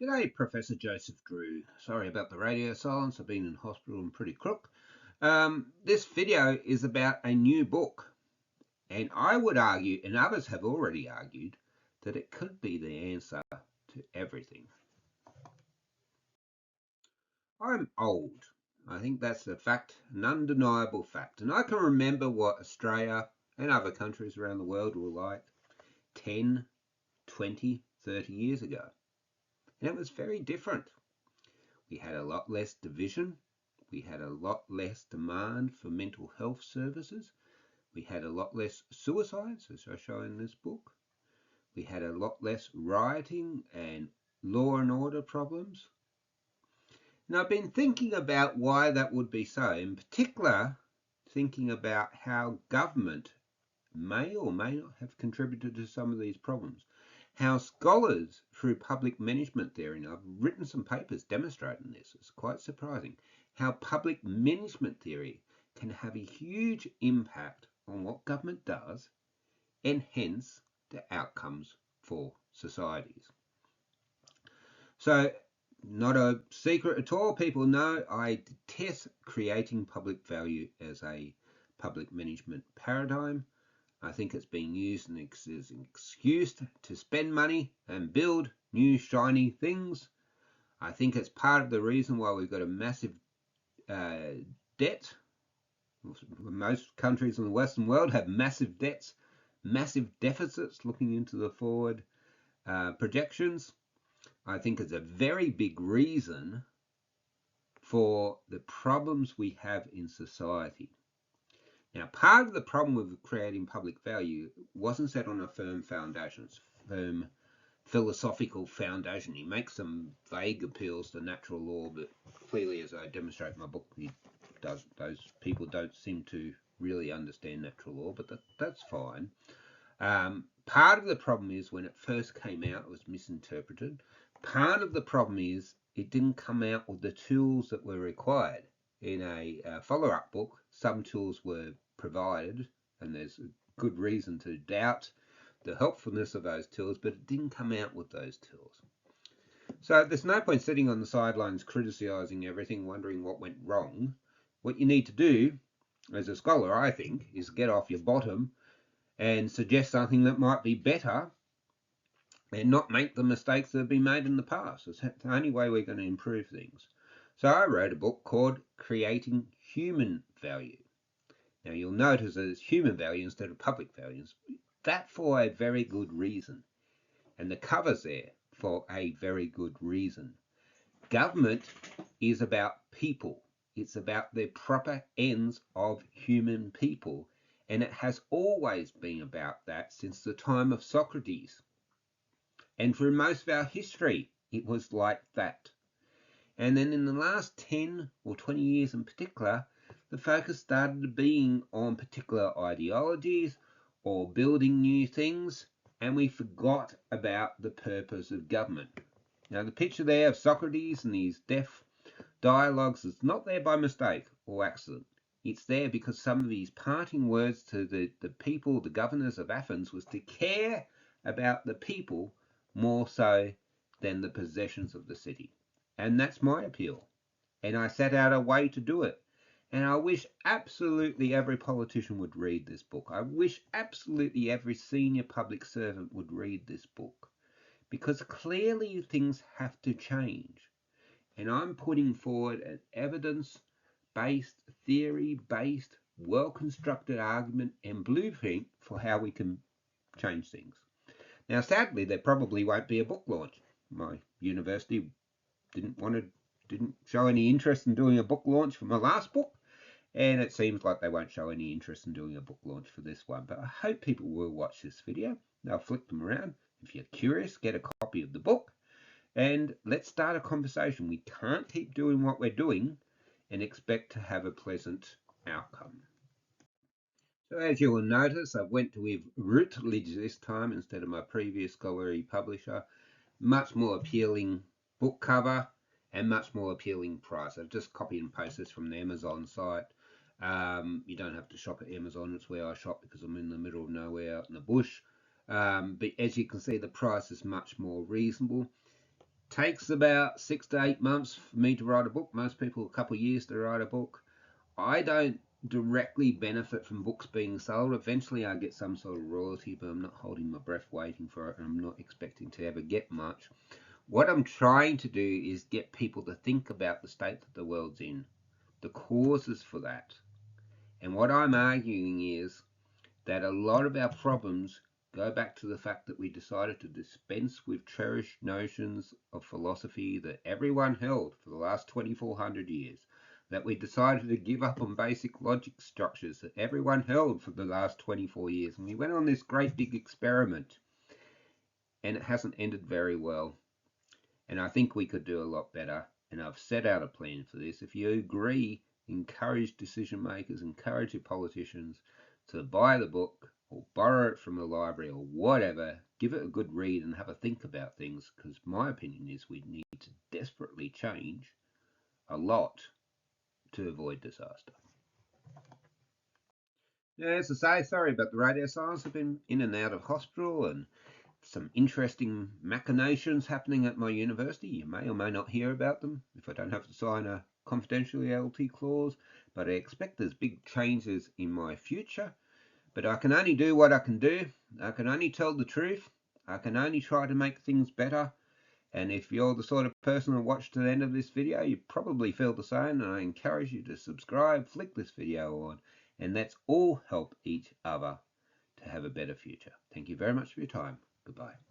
G'day, Professor Joseph Drew. Sorry about the radio silence. I've been in hospital and pretty crook. This video is about a new book, and I would argue, and others have already argued, that it could be the answer to everything. I'm old. I think that's a fact, an undeniable fact. And I can remember what Australia and other countries around the world were like 10, 20, 30 years ago. And it was very different. We had a lot less division. We had a lot less demand for mental health services. We had a lot less suicides, as I show in this book. We had a lot less rioting and law and order problems. And I've been thinking about why that would be so, in particular, thinking about how government may or may not have contributed to some of these problems. How scholars, through public management theory, and I've written some papers demonstrating this, it's quite surprising, how public management theory can have a huge impact on what government does and hence the outcomes for societies. So, not a secret at all, people know I detest creating public value as a public management paradigm. I think it's being used as an excuse to spend money and build new shiny things. I think it's part of the reason why we've got a massive debt. Most countries in the Western world have massive debts, massive deficits looking into the forward projections. I think it's a very big reason for the problems we have in society. Now, part of the problem with creating public value wasn't set on a firm foundation, firm philosophical foundation. He makes some vague appeals to natural law, but clearly, as I demonstrate in my book, those people don't seem to really understand natural law, but that's fine. Part of the problem is when it first came out, it was misinterpreted. Part of the problem is it didn't come out with the tools that were required. In a follow-up book, some tools were provided, and there's a good reason to doubt the helpfulness of those tools, but it didn't come out with those tools. So there's no point sitting on the sidelines criticizing everything, wondering what went wrong. What you need to do as a scholar, I think, is get off your bottom and suggest something that might be better and not make the mistakes that have been made in the past. It's the only way we're going to improve things. So I wrote a book called Creating Human Value. Now you'll notice that it's human value instead of public values. That for a very good reason. And the cover's there for a very good reason. Government is about people. It's about the proper ends of human people. And it has always been about that since the time of Socrates. And for most of our history, it was like that. And then in the last 10 or 20 years in particular, the focus started being on particular ideologies or building new things, and we forgot about the purpose of government. Now, the picture there of Socrates and these deaf dialogues is not there by mistake or accident. It's there because some of his parting words to the people, the governors of Athens, was to care about the people more so than the possessions of the city. And that's my appeal. And I set out a way to do it. And I wish absolutely every politician would read this book. I wish absolutely every senior public servant would read this book. Because clearly things have to change. And I'm putting forward an evidence-based, theory-based, well-constructed argument and blueprint for how we can change things. Now, sadly, there probably won't be a book launch. My university didn't show any interest in doing a book launch for my last book, and it seems like they won't show any interest in doing a book launch for this one. But I hope people will watch this video. They'll flick them around. If you're curious, get a copy of the book, and let's start a conversation. We can't keep doing what we're doing and expect to have a pleasant outcome. So as you will notice, I went with Routledge this time instead of my previous scholarly publisher. Much more appealing book cover and much more appealing price. I've just copied and pasted this from the Amazon site. You don't have to shop at Amazon. It's where I shop because I'm in the middle of nowhere out in the bush. But as you can see, the price is much more reasonable. Takes about 6 to 8 months for me to write a book. Most people, a couple of years to write a book. I don't directly benefit from books being sold. Eventually I get some sort of royalty, but I'm not holding my breath waiting for it, and I'm not expecting to ever get much. What I'm trying to do is get people to think about the state that the world's in, the causes for that. And what I'm arguing is that a lot of our problems go back to the fact that we decided to dispense with cherished notions of philosophy that everyone held for the last 2,400 years, that we decided to give up on basic logic structures that everyone held for the last 24 years. And we went on this great big experiment, and it hasn't ended very well. And I think we could do a lot better. And I've set out a plan for this. If you agree, encourage decision makers, encourage your politicians to buy the book or borrow it from the library or whatever. Give it a good read and have a think about things, because my opinion is we need to desperately change a lot to avoid disaster. Yeah, as I say, sorry about the radio silence. I've been in and out of hospital and some interesting machinations happening at my university. You may or may not hear about them if I don't have to sign a confidentiality clause, but I expect there's big changes in my future. But I can only do what I can do. I can only tell the truth. I can only try to make things better. And if you're the sort of person who watched to the end of this video, you probably feel the same, and I encourage you to subscribe, flick this video on, and let's all help each other to have a better future. Thank you very much for your time. Goodbye.